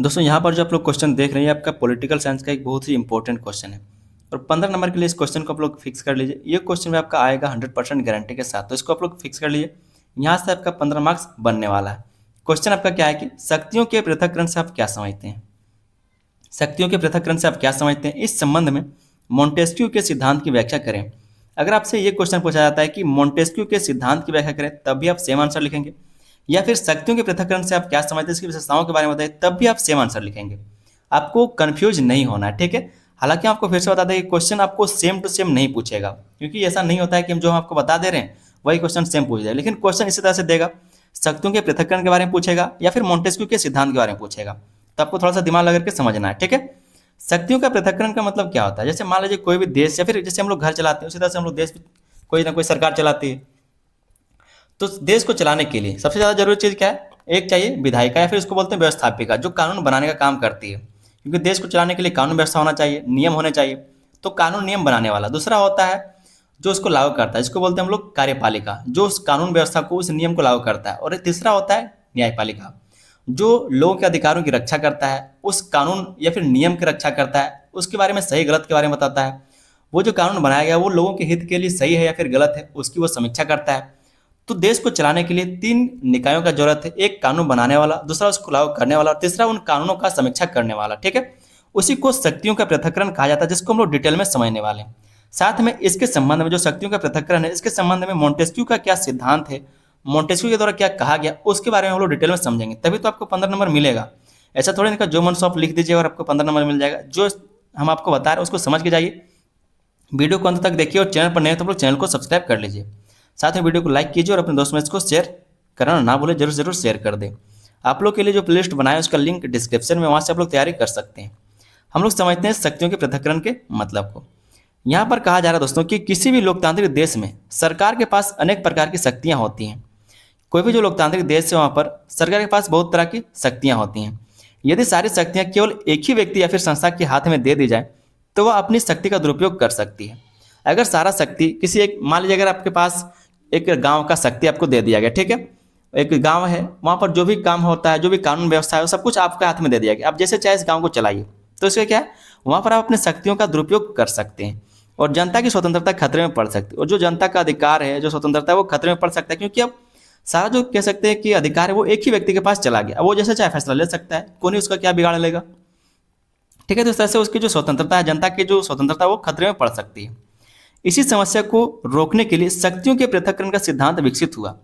दोस्तों यहाँ पर जो आप लोग क्वेश्चन देख रहे हैं आपका पॉलिटिकल साइंस का एक बहुत ही इंपॉर्टेंट क्वेश्चन है और 15 नंबर के लिए इस क्वेश्चन को आप लोग फिक्स कर लीजिए। ये क्वेश्चन में आपका आएगा 100% गारंटी के साथ, तो इसको आप लोग फिक्स कर लीजिए। यहाँ से आपका 15 मार्क्स बनने वाला है। क्वेश्चन आपका क्या है कि शक्तियों के पृथक्करण से आप क्या समझते हैं। शक्तियों के पृथक्करण से आप क्या समझते हैं, इस संबंध में मोंटेस्क्यू के सिद्धांत की व्याख्या करें। अगर आपसे ये क्वेश्चन पूछा जाता है कि मोंटेस्क्यू के सिद्धांत की व्याख्या करें, तब भी आप सेम आंसर लिखेंगे। या फिर शक्तियों के पृथक्करण से आप क्या समझते हैं, इसकी विशेषताओं के बारे में बताइए, तब भी आप सेम आंसर लिखेंगे। आपको कंफ्यूज नहीं होना है, ठीक है। हालांकि आपको फिर से बता दें कि क्वेश्चन आपको सेम टू सेम नहीं पूछेगा, क्योंकि ऐसा नहीं होता है कि हम जो आपको बता दे रहे हैं वही क्वेश्चन सेम पूछ जाए, लेकिन क्वेश्चन इसी तरह से देगा, शक्तियों के पृथक्करण के बारे में पूछेगा या फिर मोंटेस्क्यू के सिद्धांत के बारे में पूछेगा। तो आपको थोड़ा सा दिमाग लगा के समझना है, ठीक है। शक्तियों का पृथक्करण का मतलब क्या होता है, जैसे मान लीजिए कोई भी देश या फिर जैसे हम लोग घर चलाते हैं उसी तरह से हम लोग देश कोई ना कोई सरकार चलाती है। तो देश को चलाने के लिए सबसे ज़्यादा जरूरी चीज़ क्या है, एक चाहिए विधायिका या फिर इसको बोलते हैं व्यवस्थापिका, जो कानून बनाने का काम करती है। क्योंकि देश को चलाने के लिए कानून व्यवस्था होना चाहिए, नियम होने चाहिए। तो कानून नियम बनाने वाला। दूसरा होता है जो उसको लागू करता है, जिसको बोलते हैं हम लोग कार्यपालिका, जो उस कानून व्यवस्था को उस नियम को लागू करता है। और तीसरा होता है न्यायपालिका, जो लोगों के अधिकारों की रक्षा करता है, उस कानून या फिर नियम की रक्षा करता है, उसके बारे में सही गलत के बारे में बताता है। वो जो कानून बनाया गया वो लोगों के हित के लिए सही है या फिर गलत है, उसकी वो समीक्षा करता है। तो देश को चलाने के लिए 3 निकायों का जरूरत है, एक कानून बनाने वाला, दूसरा उसको लागू करने वाला और तीसरा उन कानूनों का समीक्षा करने वाला, ठीक है। उसी को शक्तियों का पृथक्करण कहा जाता है, जिसको हम लोग डिटेल में समझने वाले हैं। साथ में इसके संबंध में जो शक्तियों का पृथक्करण है, इसके संबंध में मोंटेस्क्यू का क्या सिद्धांत है, मोंटेस्क्यू के द्वारा क्या कहा गया, उसके बारे में हम लोग डिटेल में समझेंगे, तभी तो आपको 15 नंबर मिलेगा। ऐसा थोड़ी ना जो मन सो आप लिख दीजिए और आपको 15 नंबर मिल जाएगा। जो हम आपको बता रहे हैं उसको समझ के जाइए। वीडियो को अंत तक देखिए और चैनल पर नए तो आप लोग चैनल को सब्सक्राइब कर लीजिए। साथ में वीडियो को लाइक कीजिए और अपने दोस्त में इसको शेयर करना ना भूलें, जरूर जरूर शेयर कर दें। आप लोग के लिए जो प्लेलिस्ट बनाया है उसका लिंक डिस्क्रिप्शन में, वहाँ से आप लोग तैयारी कर सकते हैं। हम लोग समझते हैं शक्तियों के पृथक्करण के मतलब को। यहाँ पर कहा जा रहा है दोस्तों कि किसी भी लोकतांत्रिक देश में सरकार के पास अनेक प्रकार की शक्तियाँ होती हैं। कोई भी जो लोकतांत्रिक देश है वहाँ पर सरकार के पास बहुत तरह की शक्तियाँ होती हैं। यदि सारी शक्तियाँ केवल एक ही व्यक्ति या फिर संस्था के हाथ में दे दी जाए तो वह अपनी शक्ति का दुरुपयोग कर सकती है। अगर सारा शक्ति किसी एक, मान लीजिए अगर आपके पास एक गांव का शक्ति आपको दे दिया गया, ठीक है। एक गांव है, वहाँ पर जो भी काम होता है, जो भी कानून व्यवस्था है, वो सब कुछ आपके हाथ में दे दिया गया। आप जैसे चाहे इस गांव को चलाइए। तो इसका क्या है, वहाँ पर आप अपनी शक्तियों का दुरुपयोग कर सकते हैं और जनता की स्वतंत्रता खतरे में पड़ सकती है। और जो जनता का अधिकार है, जो स्वतंत्रता है, वो खतरे में पड़ सकता है, क्योंकि अब सारा जो कह सकते हैं कि अधिकार है वो एक ही व्यक्ति के पास चला गया। अब वो जैसे चाहे फैसला ले सकता है, कोई नहीं उसका क्या बिगाड़ लेगा, ठीक है। तो इस तरह से उसकी जो स्वतंत्रता है, जनता की जो स्वतंत्रता है, वो खतरे में पड़ सकती है। इसी समस्या को रोकने के लिए शक्तियों के पृथक्करण का सिद्धांत विकसित हुआ।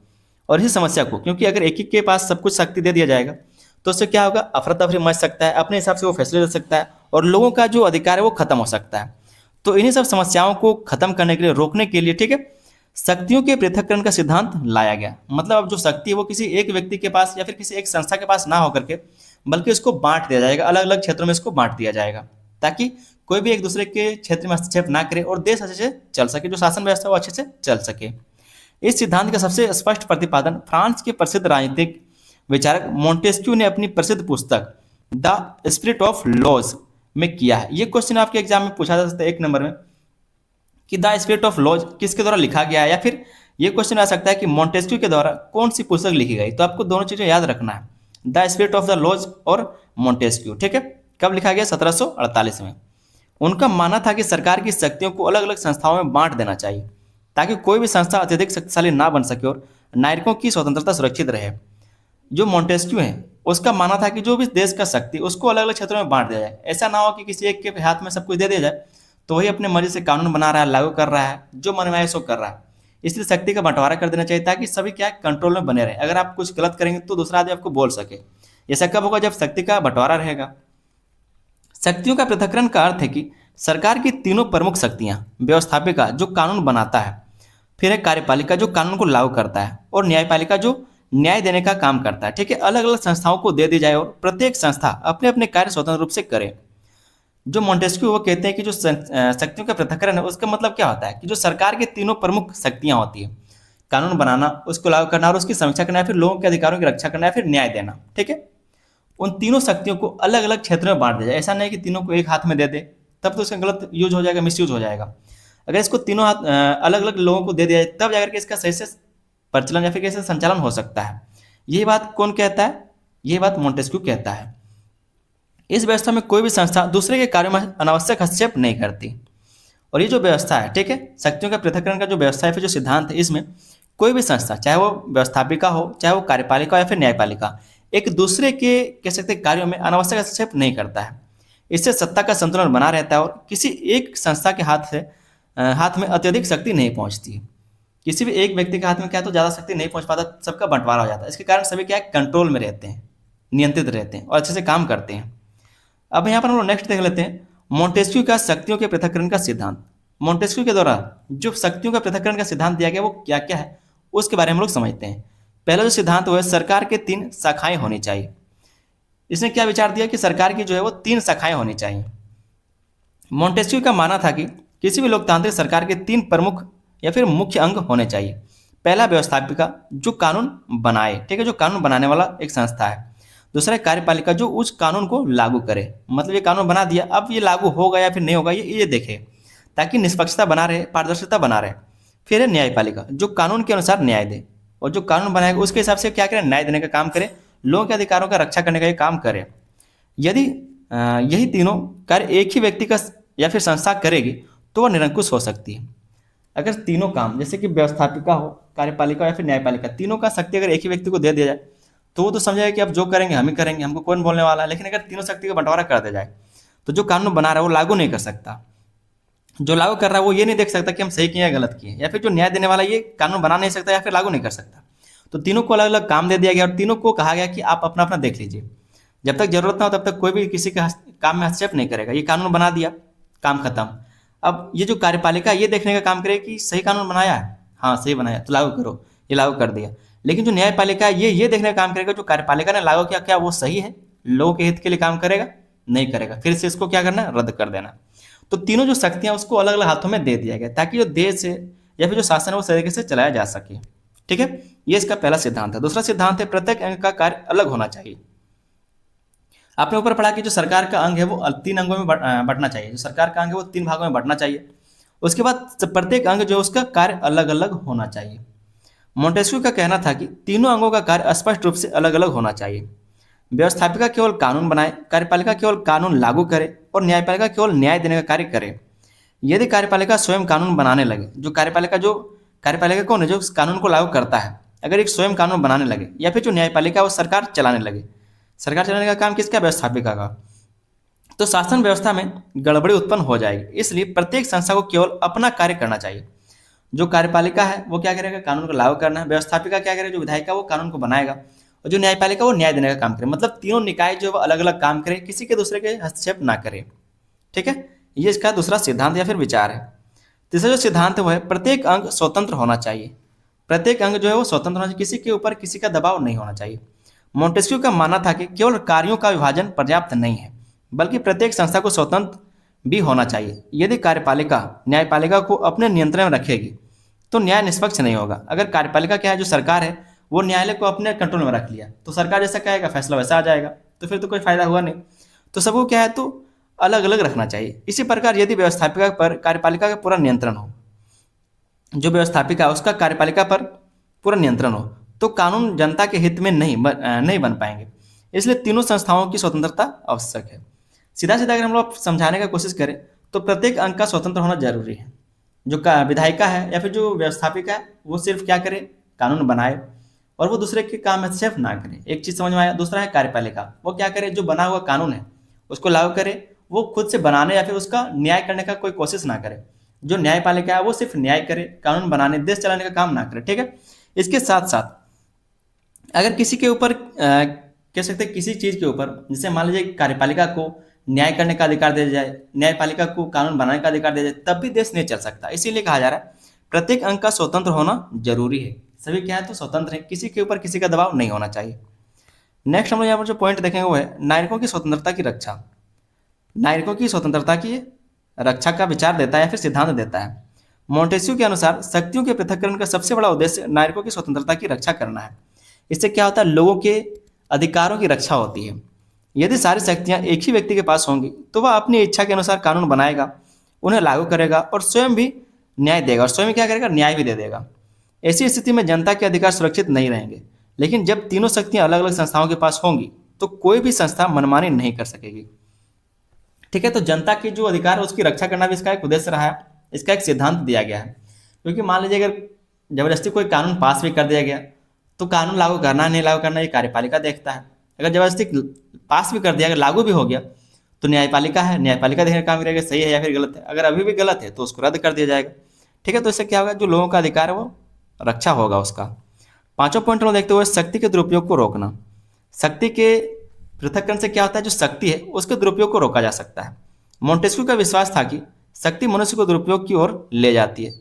और इसी समस्या को, क्योंकि अगर एक ही के पास सब कुछ शक्ति दे दिया जाएगा तो उससे क्या होगा, अफरा तफरी मच सकता है, अपने हिसाब से वो फैसले ले सकता है और लोगों का जो अधिकार है वो खत्म हो सकता है। तो इन्हीं सब समस्याओं को खत्म करने के लिए, रोकने के लिए, ठीक है, शक्तियों के पृथक्करण का सिद्धांत लाया गया। मतलब अब जो शक्ति है वो किसी एक व्यक्ति के पास या फिर किसी एक संस्था के पास ना होकर के, बल्कि उसको बांट दिया जाएगा, अलग अलग क्षेत्रों में इसको बांट दिया जाएगा, ताकि कोई भी एक दूसरे के क्षेत्र में हस्तक्षेप ना करे और देश अच्छे से चल सके, जो शासन व्यवस्था वो अच्छे से चल सके। इस सिद्धांत का सबसे स्पष्ट प्रतिपादन फ्रांस के प्रसिद्ध राजनीतिक विचारक मोंटेस्क्यू ने अपनी प्रसिद्ध पुस्तक द स्पिरिट ऑफ लॉज में किया है। ये क्वेश्चन आपके एग्जाम में पूछा जा सकता है 1 नंबर में कि द स्पिरिट ऑफ लॉज किसके द्वारा लिखा गया है, या फिर ये क्वेश्चन आ सकता है कि मोंटेस्क्यू के द्वारा कौन सी पुस्तक लिखी गई। तो आपको दोनों चीजें याद रखना है, the spirit of the laws और मोंटेस्क्यू, ठीक है। कब लिखा गया, 1748 में। उनका मानना था कि सरकार की शक्तियों को अलग अलग संस्थाओं में बांट देना चाहिए, ताकि कोई भी संस्था अत्यधिक शक्तिशाली ना बन सके और नागरिकों की स्वतंत्रता सुरक्षित रहे। जो मोंटेस्क्यू है उसका मानना था कि जो भी देश का शक्ति उसको अलग अलग क्षेत्रों में बांट दिया जाए। ऐसा ना हो कि किसी एक के हाथ में सब कुछ दे दिया जाए तो वही अपने मर्जी से कानून बना रहा है, लागू कर रहा है, जो मन में आए सो कर रहा है। इसलिए शक्ति का बंटवारा कर देना चाहिए, ताकि सभी क्या कंट्रोल में बने रहे। अगर आप कुछ गलत करेंगे तो दूसरा आदमी आपको बोल सके। ऐसा कब होगा, जब शक्ति का बंटवारा रहेगा। शक्तियों का पृथक्करण का अर्थ है कि सरकार की तीनों प्रमुख शक्तियां, व्यवस्थापिका जो कानून बनाता है, फिर है कार्यपालिका जो कानून को लागू करता है, और न्यायपालिका जो न्याय देने का काम करता है, ठीक है, अलग अलग संस्थाओं को दे दी जाए और प्रत्येक संस्था अपने अपने कार्य स्वतंत्र रूप से करे। जो मोंटेस्क्यू वो कहते हैं कि जो शक्तियों का पृथक्करण है उसका मतलब क्या होता है कि जो सरकार की तीनों प्रमुख शक्तियां होती है, कानून बनाना, उसको लागू करना और उसकी समीक्षा करना, फिर लोगों के अधिकारों की रक्षा करना, फिर न्याय देना, ठीक है, उन तीनों शक्तियों को अलग अलग क्षेत्रों में बांट दिया जाए। ऐसा नहीं कि तीनों को एक हाथ में दे दे, तब तो इसका गलत यूज हो जाएगा, मिस यूज हो जाएगा। अगर इसको तीनों हाथ अलग अलग लोगों को दे दिया जाए तब जाकर के इसका सही से प्रचलन या फिर कैसे संचालन हो सकता है। यही बात कौन कहता है, यही बात मोंटेस्क्यू कहता है। इस व्यवस्था में कोई भी संस्था दूसरे के कार्यों में अनावश्यक हस्तक्षेप नहीं करती। और ये जो व्यवस्था है, ठीक है, शक्तियों का पृथक्करण का जो व्यवस्था है, फिर जो सिद्धांत है, इसमें कोई भी संस्था, चाहे वो व्यवस्थापिका हो, चाहे वो कार्यपालिका हो या फिर न्यायपालिका, एक दूसरे के कह सकते हैं कार्यों में अनावश्यक हस्तक्षेप नहीं करता है। इससे सत्ता का संतुलन बना रहता है और किसी एक संस्था के हाथ में अत्यधिक शक्ति नहीं पहुंचती है। किसी भी एक व्यक्ति के हाथ में क्या है तो ज़्यादा शक्ति नहीं पहुंच पाता, सबका बंटवारा हो जाता है। इसके कारण सभी क्या है, कंट्रोल में रहते हैं, नियंत्रित रहते हैं और अच्छे से काम करते हैं। अब यहाँ पर हम लोग नेक्स्ट देख लेते हैं मोंटेस्क्यू का शक्तियों के पृथक्करण का सिद्धांत। मोंटेस्क्यू के द्वारा जो शक्तियों का पृथक्करण का सिद्धांत दिया गया वो क्या क्या है उसके बारे में हम लोग समझते हैं। पहला जो सिद्धांत वो है सरकार के 3 शाखाएं होनी चाहिए। इसने क्या विचार दिया कि सरकार की जो है वो 3 शाखाएं होनी चाहिए। मोंटेस्क्यू का मानना था कि किसी भी लोकतांत्रिक सरकार के 3 प्रमुख या फिर मुख्य अंग होने चाहिए। पहला व्यवस्थापिका जो कानून बनाए, ठीक है, जो कानून बनाने वाला एक संस्था है। दूसरा है कार्यपालिका जो उस कानून को लागू करे, मतलब ये कानून बना दिया, अब ये लागू होगा या फिर नहीं होगा ये देखे, ताकि निष्पक्षता बना रहे, पारदर्शिता बना रहे। फिर है न्यायपालिका जो कानून के अनुसार न्याय दे, और जो कानून बनाएगा उसके हिसाब से क्या करे, न्याय देने का काम करे, लोगों के अधिकारों का रक्षा करने का ये काम करे। यदि यही तीनों कार्य एक ही व्यक्ति का या फिर संस्था करेगी तो वह निरंकुश हो सकती है। अगर तीनों काम जैसे कि व्यवस्थापिका हो, कार्यपालिका या फिर न्यायपालिका, तीनों का शक्ति अगर एक ही व्यक्ति को दे दिया जाए तो वो तो समझेगा कि अब जो करेंगे हम ही करेंगे, हमको कौन बोलने वाला है। लेकिन अगर तीनों शक्ति का बंटवारा कर दिया जाए तो जो कानून बना रहा है वो लागू नहीं कर सकता, जो लागू कर रहा है वो ये नहीं देख सकता कि हम सही किए या गलत किए, या फिर जो न्याय देने वाला ये कानून बना नहीं सकता या फिर लागू नहीं कर सकता। तो तीनों को अलग अलग काम दे दिया गया और तीनों को कहा गया कि आप अपना अपना देख लीजिए, जब तक जरूरत ना हो तब तक कोई भी किसी के काम में हस्तक्षेप नहीं करेगा। ये कानून बना दिया, काम खत्म। अब ये जो कार्यपालिका ये देखने का काम करे कि सही कानून बनाया है, हाँ सही बनाया तो लागू करो, ये लागू कर दिया। लेकिन जो न्यायपालिका है ये देखने का काम करेगा जो कार्यपालिका ने लागू किया क्या वो सही है, लोगों के हित के लिए काम करेगा, नहीं करेगा, फिर से इसको क्या करना है, रद्द कर देना। तो तीनों जो शक्तियां उसको अलग अलग हाथों में दे दिया गया ताकि जो देश है या फिर जो शासन है वो तरीके से चलाया जा सके। ठीक है, ये इसका पहला सिद्धांत है। दूसरा सिद्धांत है प्रत्येक अंग का कार्य अलग होना चाहिए। आपने ऊपर पढ़ा कि जो सरकार का अंग है वो 3 अंगों में बंटना चाहिए, जो सरकार का अंग है वो 3 भागों में बंटना चाहिए। उसके बाद प्रत्येक अंग जो है उसका कार्य अलग अलग होना चाहिए। मोंटेस्क्यू का कहना था कि तीनों अंगों का कार्य स्पष्ट रूप से अलग अलग होना चाहिए। व्यवस्थापिका केवल कानून बनाए, कार्यपालिका केवल कानून लागू करे और न्यायपालिका केवल न्याय देने का कार्य करे। यदि कार्यपालिका स्वयं कानून बनाने लगे, जो कार्यपालिका कौन है, जो उस कानून को लागू करता है, अगर एक स्वयं कानून बनाने लगे, या फिर जो न्यायपालिका वो सरकार चलाने लगे, सरकार चलाने का काम किसका, व्यवस्थापिका का, तो शासन व्यवस्था में गड़बड़ी उत्पन्न हो जाएगी। इसलिए प्रत्येक संस्था को केवल अपना कार्य करना चाहिए। जो कार्यपालिका है वो क्या करेगा, कानून को लागू करना है। व्यवस्थापिका क्या करेगा, जो विधायिका वो कानून को बनाएगा, और जो न्यायपालिका वो न्याय देने का काम करे। मतलब तीनों निकाय जो अलग अलग काम करे, किसी के दूसरे के हस्तक्षेप ना करे। ठीक है, ये इसका दूसरा सिद्धांत या फिर विचार है। तीसरा जो सिद्धांत है वो है प्रत्येक अंग स्वतंत्र होना चाहिए। प्रत्येक अंग जो है वो स्वतंत्र होना चाहिए, किसी के ऊपर किसी का दबाव नहीं होना चाहिए। मोंटेस्क्यू का मानना था कि केवल कार्यों का विभाजन पर्याप्त नहीं है, बल्कि प्रत्येक संस्था को स्वतंत्र भी होना चाहिए। यदि कार्यपालिका न्यायपालिका को अपने नियंत्रण में रखेगी तो न्याय निष्पक्ष नहीं होगा। अगर कार्यपालिका क्या है, जो सरकार है, वो न्यायालय को अपने कंट्रोल में रख लिया तो सरकार जैसा कहेगा फैसला वैसा आ जाएगा, तो फिर तो कोई फायदा हुआ नहीं। तो सबको क्या है, तो अलग अलग रखना चाहिए। इसी प्रकार यदि व्यवस्थापिका पर कार्यपालिका का पूरा नियंत्रण हो, जो व्यवस्थापिका है उसका कार्यपालिका पर पूरा नियंत्रण हो, तो कानून जनता के हित में नहीं बन पाएंगे। इसलिए तीनों संस्थाओं की स्वतंत्रता आवश्यक है। सीधा सीधा अगर हम लोग समझाने की कोशिश करें तो प्रत्येक अंग का स्वतंत्र होना जरूरी है। जो विधायिका है या फिर जो व्यवस्थापिका है वो सिर्फ क्या करे, कानून बनाए और वो दूसरे के काम में हस्तक्षेप ना करे। एक चीज समझ में आया। दूसरा है कार्यपालिका, वो क्या करे, जो बना हुआ कानून है उसको लागू करे, वो खुद से बनाने या फिर उसका न्याय करने का कोई कोशिश ना करे। जो न्यायपालिका है वो सिर्फ न्याय करे, कानून बनाने, देश चलाने का काम ना करे। ठीक है, इसके साथ साथ अगर किसी के ऊपर कह सकते हैं किसी चीज के ऊपर, जैसे मान लीजिए कार्यपालिका को न्याय करने का अधिकार दे जाए, न्यायपालिका को कानून बनाने का अधिकार दे जाए, तब भी देश नहीं चल सकता। इसीलिए कहा जा रहा है प्रत्येक अंग का स्वतंत्र होना जरूरी है। सभी क्या है, तो स्वतंत्र है, किसी के ऊपर किसी का दबाव नहीं होना चाहिए। नेक्स्ट हम लोग यहाँ पर जो पॉइंट देखेंगे वो है नागरिकों की स्वतंत्रता की रक्षा। नागरिकों की स्वतंत्रता की रक्षा का विचार देता है या फिर सिद्धांत देता है। मोंटेस्क्यू के अनुसार शक्तियों के पृथक्करण का सबसे बड़ा उद्देश्य नागरिकों की स्वतंत्रता की रक्षा करना है। इससे क्या होता है, लोगों के अधिकारों की रक्षा होती है। यदि सारी शक्तियां एक ही व्यक्ति के पास होंगी तो वह अपनी इच्छा के अनुसार कानून बनाएगा, उन्हें लागू करेगा और स्वयं भी न्याय देगा, और स्वयं क्या करेगा, न्याय भी दे देगा। ऐसी स्थिति में जनता के अधिकार सुरक्षित नहीं रहेंगे। लेकिन जब तीनों शक्तियां अलग अलग संस्थाओं के पास होंगी तो कोई भी संस्था मनमानी नहीं कर सकेगी। ठीक है, तो जनता की जो अधिकार है उसकी रक्षा करना भी इसका एक उद्देश्य रहा है, इसका एक सिद्धांत दिया गया है। क्योंकि मान लीजिए अगर जबरदस्ती कोई कानून पास भी कर दिया गया, तो कानून लागू करना नहीं लागू करना ये कार्यपालिका देखता है। अगर जबरदस्ती पास भी कर दिया, अगर लागू भी हो गया, तो न्यायपालिका है, न्यायपालिका देखने का काम करेगा सही है या फिर गलत है। अगर अभी भी गलत है तो उसको रद्द कर दिया जाएगा। ठीक है, तो इससे क्या होगा, जो लोगों का अधिकार है वो रक्षा होगा उसका। पांचों पॉइंट हम देखते हुए शक्ति के दुरुपयोग को रोकना। शक्ति के पृथक्करण से क्या होता है, जो शक्ति है उसके दुरुपयोग को रोका जा सकता है। मोंटेस्क्यू का विश्वास था कि शक्ति मनुष्य को दुरुपयोग की ओर ले जाती है।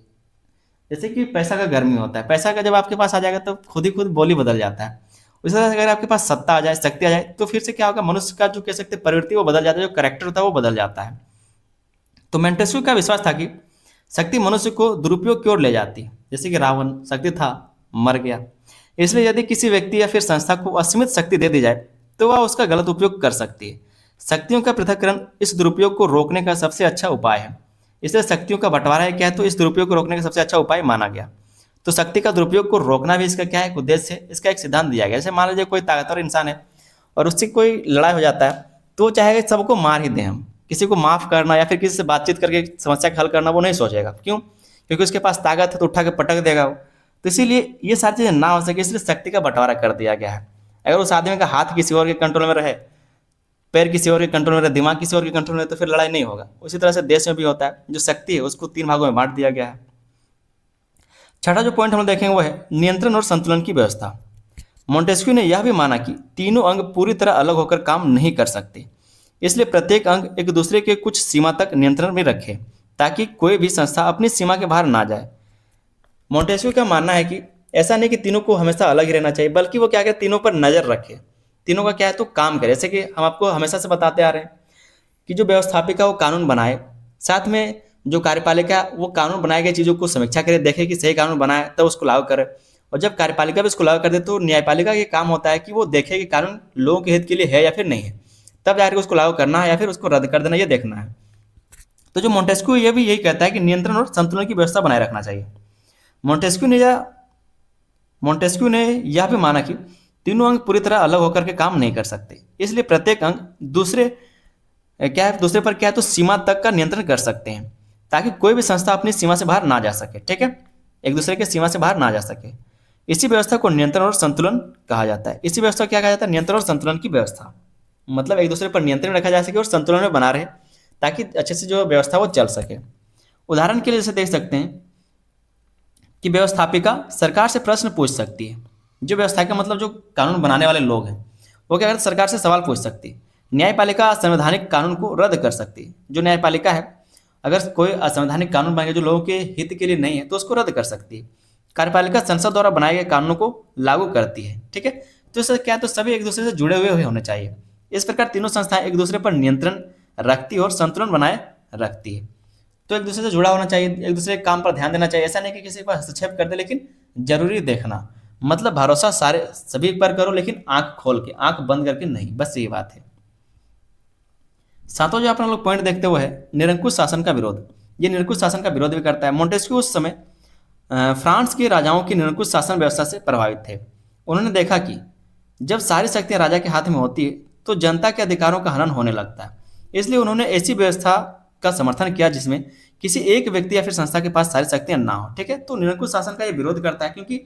जैसे कि पैसा का गर्मी होता है, पैसा का जब आपके पास आ जाएगा तो खुद ही खुद बोली बदल जाता है। उसी तरह से अगर आपके पास सत्ता आ जाए, शक्ति आ जाए, तो फिर से क्या होगा, मनुष्य का जो कह सकते हैं प्रवृत्ति वो बदल जाता है, जो करेक्टर होता है वो बदल जाता है। तो मोंटेस्क्यू का विश्वास था कि शक्ति मनुष्य को दुरुपयोग की ओर ले जाती है। जैसे कि रावण शक्ति था, मर गया, इसलिए यदि किसी व्यक्ति या फिर संस्था को असीमित शक्ति दे दी जाए तो वह उसका गलत उपयोग कर सकती है। शक्तियों का पृथक्करण इस दुरुपयोग को रोकने का सबसे अच्छा उपाय है। इसलिए शक्तियों का बंटवारा है क्या है, तो इस दुरुपयोग को रोकने का सबसे अच्छा उपाय माना गया। तो शक्ति का दुरुपयोग को रोकना भी इसका क्या है, एक उद्देश्य है, इसका एक सिद्धांत दिया गया। जैसे मान लीजिए कोई ताकतवर इंसान है और उससे कोई लड़ाई हो जाता है, तो वो चाहेगा सबको मार ही दें हम, किसी को माफ करना या फिर किसी से बातचीत करके समस्या का हल करना वो नहीं सोचेगा। क्यों? क्योंकि उसके पास ताकत है तो उठा के पटक देगा वो। तो इसीलिए ये सारी चीज़ें ना हो सके, इसलिए शक्ति का बंटवारा कर दिया गया है। अगर उस आदमी का हाथ किसी और के कंट्रोल में रहे, पैर किसी और के कंट्रोल में रहे, दिमाग किसी और के कंट्रोल में रहे, तो फिर लड़ाई नहीं होगा। उसी तरह से देश में भी होता है, जो शक्ति है उसको 3 भागों में बांट दिया गया है। छठा जो पॉइंट हम देखेंगे वो है नियंत्रण और संतुलन की व्यवस्था। मोंटेस्क्यू ने यह भी माना कि तीनों अंग पूरी तरह अलग होकर काम नहीं कर सकते, इसलिए प्रत्येक अंग एक दूसरे के कुछ सीमा तक नियंत्रण में रखे, ताकि कोई भी संस्था अपनी सीमा के बाहर ना जाए। मोंटेस्क्यू का मानना है कि ऐसा नहीं कि तीनों को हमेशा अलग ही रहना चाहिए, बल्कि वो क्या करे, तीनों पर नज़र रखे, तीनों का क्या है तो काम करे। जैसे कि हम आपको हमेशा से बताते आ रहे हैं कि जो व्यवस्थापिका वो कानून बनाए, साथ में जो कार्यपालिका वो कानून बनाए गए चीज़ों को समीक्षा करे, देखे कि सही कानून बनाए तब तो उसको लागू करे। और जब कार्यपालिका भी उसको लागू कर दे तो न्यायपालिका का काम होता है कि वो देखे कि कानून लोगों के हित के लिए है या फिर नहीं है, तब जाकर उसको लागू करना है या फिर उसको रद्द कर देना, ये देखना है। तो जो मोंटेस्क्यू ये भी यही कहता है कि नियंत्रण और संतुलन की व्यवस्था बनाए रखना चाहिए। मोंटेस्क्यू ने यह मोंटेस्क्यू ने यह भी माना कि तीनों अंग पूरी तरह अलग होकर के काम नहीं कर सकते, इसलिए प्रत्येक अंग दूसरे क्या है दूसरे पर क्या है तो सीमा तक का नियंत्रण कर सकते हैं, ताकि कोई भी संस्था अपनी सीमा से बाहर ना जा सके। ठीक है, एक दूसरे के सीमा से बाहर ना जा सके। इसी व्यवस्था को नियंत्रण और संतुलन कहा जाता है। इसी व्यवस्था को क्या कहा जाता है, नियंत्रण और संतुलन की व्यवस्था। मतलब एक दूसरे पर नियंत्रण रखा जा सके और संतुलन में बना रहे, ताकि अच्छे से जो व्यवस्था वो चल सके। उदाहरण के लिए जैसे देख सकते हैं कि व्यवस्थापिका सरकार से प्रश्न पूछ सकती है। जो व्यवस्थापिका मतलब जो कानून बनाने वाले लोग हैं, वो क्या करते, सरकार से सवाल पूछ सकती है। न्यायपालिका असंवैधानिक कानून को रद्द कर सकती है। जो न्यायपालिका है, अगर कोई असंवैधानिक कानून बनेगा जो लोगों के हित के लिए नहीं है, तो उसको रद्द कर सकती है। कार्यपालिका संसद द्वारा बनाए गए कानूनों को लागू करती है। ठीक है, तो इससे क्या है तो सभी एक दूसरे से जुड़े हुए होने चाहिए। इस प्रकार तीनों संस्थाएं एक दूसरे पर नियंत्रण रखती है और संतुलन बनाए रखती है। तो एक दूसरे से जुड़ा होना चाहिए, एक दूसरे के काम पर ध्यान देना चाहिए। ऐसा नहीं कि किसी पर हस्तक्षेप कर दे, लेकिन जरूरी देखना। मतलब भरोसा सारे सभी पर करो, लेकिन आंख खोल के, आंख बंद करके नहीं, बस यही बात है। सातों जो अपना लोग पॉइंट देखते हुए है निरंकुश शासन का विरोध। ये निरंकुश शासन का विरोध भी करता है। मोंटेस्क्यू उस समय फ्रांस के राजाओं की निरंकुश शासन व्यवस्था से प्रभावित थे। उन्होंने देखा कि जब सारी शक्तियां राजा के हाथ में होती है तो जनता के अधिकारों का हनन होने लगता है। इसलिए उन्होंने ऐसी व्यवस्था का समर्थन किया जिसमें किसी एक व्यक्ति या फिर संस्था के पास सारी शक्तियां ना हो। ठीक है, तो निरंकुश शासन का ये विरोध करता है, क्योंकि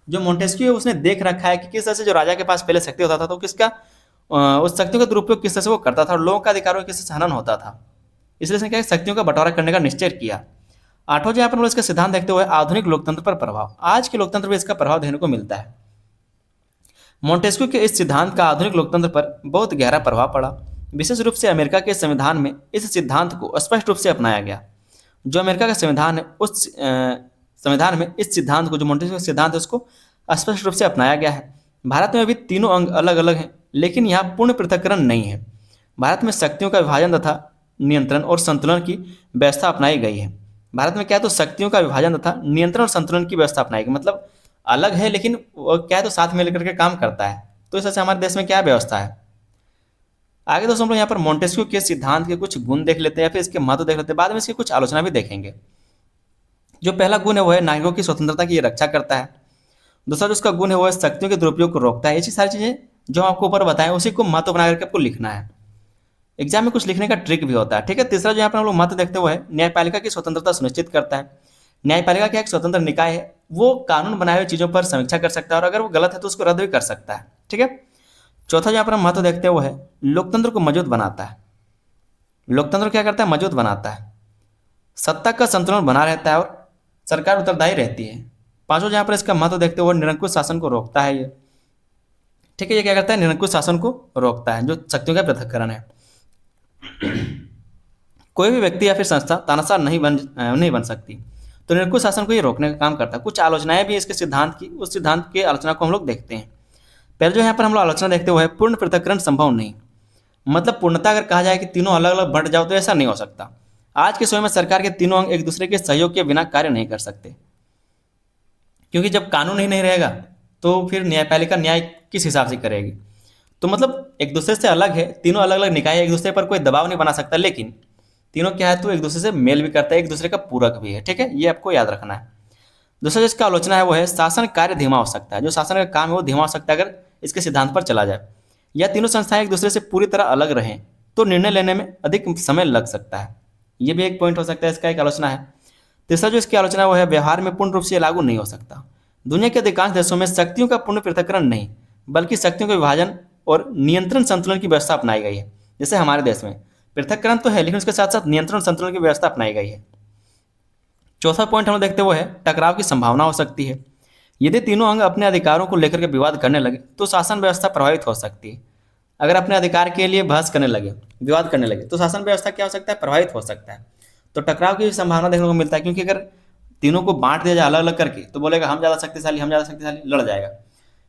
जो मोंटेस्क्यू है उसने देख रखा है कि किस तरह से जो राजा के पास पहले शक्ति होता था तो किसका उस शक्तियों का दुरुपयोग किस तरह से वो करता था और लोगों का अधिकारों किस तरह से हनन होता था। इसलिए उसने क्या शक्तियों का बंटवारा करने का निश्चय किया। आठों जो अपन इसका सिद्धांत देखते हुए आधुनिक लोकतंत्र पर प्रभाव। आज के लोकतंत्र में इसका प्रभाव देखने को मिलता है। मोंटेस्क्यू के इस सिद्धांत का आधुनिक लोकतंत्र पर बहुत गहरा प्रभाव पड़ा। विशेष रूप से अमेरिका के संविधान में इस सिद्धांत को स्पष्ट रूप से अपनाया गया। जो अमेरिका का संविधान है उस संविधान में इस सिद्धांत को, जो मोंटेस्क्यू का सिद्धांत है, उसको स्पष्ट रूप से अपनाया गया है। भारत में अभी तीनों अंग अलग अलग हैं, लेकिन यहाँ पूर्ण पृथक्करण नहीं है। भारत में शक्तियों का विभाजन तथा नियंत्रण और संतुलन की व्यवस्था अपनाई गई है। भारत में क्या है तो शक्तियों का विभाजन तथा नियंत्रण और संतुलन की व्यवस्था अपनाई गई, मतलब अलग है लेकिन वो क्या है तो साथ में लेकर के काम करता है। तो इस तरह से हमारे देश में क्या व्यवस्था है। आगे दोस्तों हम लोग यहाँ पर मोंटेस्क्यू के सिद्धांत के कुछ गुण देख लेते हैं या फिर इसके महत्व देख लेते हैं, बाद में इसकी कुछ आलोचना भी देखेंगे। जो पहला गुण है वो है नागरिकों की स्वतंत्रता की रक्षा करता है। दूसरा जो उसका गुण है वो है शक्तियों के दुरुपयोग को रोकता है। ऐसी सारी चीजें जो हम आपको ऊपर बताएं उसी को महत्व बना करके आपको लिखना है। एग्जाम में कुछ लिखने का ट्रिक भी होता है, ठीक है। तीसरा जो यहाँ पर हम लोग महत्व देखते हुए है, न्यायपालिका की स्वतंत्रता सुनिश्चित करता है। न्यायपालिका क्या एक स्वतंत्र निकाय है, वो कानून बनाए हुए चीजों पर समीक्षा कर सकता है और अगर वो गलत है तो उसको रद्द भी कर सकता है, ठीक है। चौथा यहाँ पर हम महत्व देखते हुए है, लोकतंत्र को मजबूत बनाता है। लोकतंत्र क्या करता है, मजबूत बनाता है। सत्ता का संतुलन बना रहता है और सरकार उत्तरदायी रहती है। पांचों जहाँ पर इसका महत्व देखते हुए निरंकुश शासन को रोकता है ये, ठीक है। ये क्या करता है, निरंकुश शासन को रोकता है, जो शक्तियों का पृथक्करण है। कोई भी व्यक्ति या फिर संस्था तानाशाह नहीं बन सकती, तो निरंकुश शासन को ये रोकने का काम करता है। कुछ आलोचनाएं भी इसके सिद्धांत की, उस सिद्धांत के आलोचना को हम लोग देखते हैं। पहले जो यहाँ पर हम लोग आलोचना देखते हुए पूर्ण पृथक्करण संभव नहीं, मतलब पूर्णता अगर कहा जाए कि तीनों अलग अलग बंट जाओ तो ऐसा नहीं हो सकता। आज के समय में सरकार के तीनों अंग एक दूसरे के सहयोग के बिना कार्य नहीं कर सकते, क्योंकि जब कानून ही नहीं रहेगा तो फिर न्यायपालिका न्याय किस हिसाब से करेगी। तो मतलब एक दूसरे से अलग है, तीनों अलग अलग निकाय, एक दूसरे पर कोई दबाव नहीं बना सकता, लेकिन तीनों क्या है तो एक दूसरे से मेल भी करता है, एक दूसरे का पूरक भी है, ठीक है। ये आपको याद रखना है। दूसरा जिसका आलोचना है वो है शासन कार्य धीमा हो सकता है। जो शासन का काम है वो धीमा हो सकता है अगर इसके सिद्धांत पर चला जाए, या तीनों संस्थाएं एक दूसरे से पूरी तरह अलग रहें तो निर्णय लेने में अधिक समय लग सकता है। ये भी एक पॉइंट हो सकता है, इसका एक आलोचना है। तीसरा जो इसकी आलोचना है वो है व्यवहार में पूर्ण रूप से लागू नहीं हो सकता। दुनिया के अधिकांश देशों में शक्तियों का पूर्ण पृथक्करण नहीं, बल्कि शक्तियों के विभाजन और नियंत्रण संतुलन की व्यवस्था अपनाई गई है। जैसे हमारे देश में पृथक्करण तो है, लेकिन उसके साथ साथ नियंत्रण संतुलन की व्यवस्था अपनाई गई है। चौथा पॉइंट हम देखते हुए है टकराव की संभावना हो सकती है। यदि तीनों अंग अपने अधिकारों को लेकर के विवाद करने लगे तो शासन व्यवस्था प्रभावित हो सकती है। अगर अपने अधिकार के लिए बहस करने लगे, विवाद करने लगे, तो शासन व्यवस्था क्या हो सकता है, प्रभावित हो सकता है। तो टकराव की संभावना देखने को मिलता है, क्योंकि अगर तीनों को बांट दिया जाए अलग अलग करके तो बोलेगा हम ज़्यादा शक्तिशाली, हम ज़्यादा शक्तिशाली, लड़ जाएगा।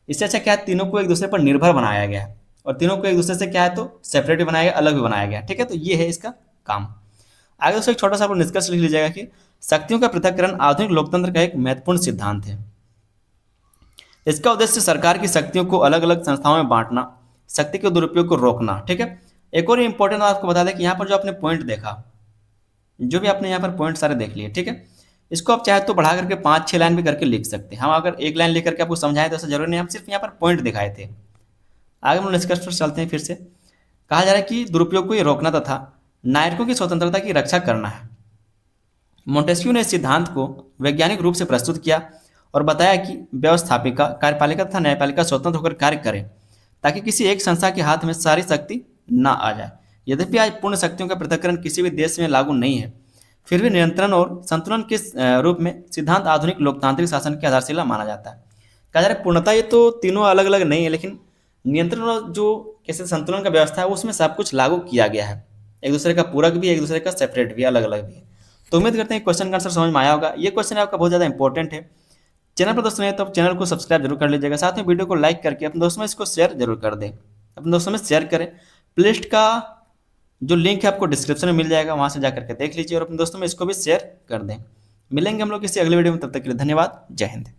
इससे अच्छा क्या है, तीनों को एक दूसरे पर निर्भर बनाया गया है और तीनों को एक दूसरे से क्या है तो सेपरेट भी बनाया गया, अलग भी बनाया गया, ठीक है। तो ये है इसका काम। आगे दोस्तों एक छोटा सा निष्कर्ष लिख लीजिएगा कि शक्तियों का पृथक्करण आधुनिक लोकतंत्र का एक महत्वपूर्ण सिद्धांत है। इसका उद्देश्य सरकार की शक्तियों को अलग अलग संस्थाओं में बांटना, शक्ति के दुरुपयोग को रोकना, ठीक है। एक और इंपॉर्टेंट आपको बता दें कि यहाँ पर जो आपने पॉइंट देखा, जो भी आपने यहाँ पर पॉइंट सारे देख लिए, ठीक है, इसको आप चाहे तो बढ़ा करके 5-6 लाइन भी करके लिख सकते हैं। हम अगर एक लाइन लिख करके आपको समझाएं तो ऐसा जरूरी नहीं, हम सिर्फ यहाँ पर पॉइंट दिखाए थे। आगे हम निष्कर्ष पर चलते हैं। फिर से कहा जा रहा है कि दुरुपयोग को ये रोकना तथा नागरिकों की स्वतंत्रता की रक्षा करना है। मोंटेस्क्यू ने इस सिद्धांत को वैज्ञानिक रूप से प्रस्तुत किया और बताया कि व्यवस्थापिका, कार्यपालिका तथा न्यायपालिका स्वतंत्र होकर कार्य करें, ताकि किसी एक संस्था के हाथ में सारी शक्ति न आ जाए। यद्यपि आज पूर्ण शक्तियों का पृथक्करण किसी भी देश में लागू नहीं है, फिर भी नियंत्रण और संतुलन के रूप में सिद्धांत आधुनिक लोकतांत्रिक शासन की आधारशिला माना जाता है। कहा जा रहा है पूर्णता ये तो तीनों अलग अलग नहीं है, लेकिन नियंत्रण और जो कैसे संतुलन का व्यवस्था है उसमें सब कुछ लागू किया गया है। एक दूसरे का पूरक भी, एक दूसरे का सेपरेट भी, अलग अलग भी है। तो उम्मीद करते हैं क्वेश्चन का आंसर समझ में आया होगा। ये क्वेश्चन आपका बहुत ज़्यादा इंपॉर्टेंट है। चैनल पर दोस्तों नहीं तो चैनल को सब्सक्राइब जरूर कर लीजिएगा, साथ में वीडियो को लाइक करके अपने दोस्तों में इसको शेयर जरूर कर दें, अपने दोस्तों में शेयर करें। प्लेलिस्ट का जो लिंक है आपको डिस्क्रिप्शन में मिल जाएगा, वहाँ से जा करके देख लीजिए और अपने दोस्तों में इसको भी शेयर कर दें। मिलेंगे हम लोग किसी अगले वीडियो में, तब तक के लिए धन्यवाद। जय हिंद।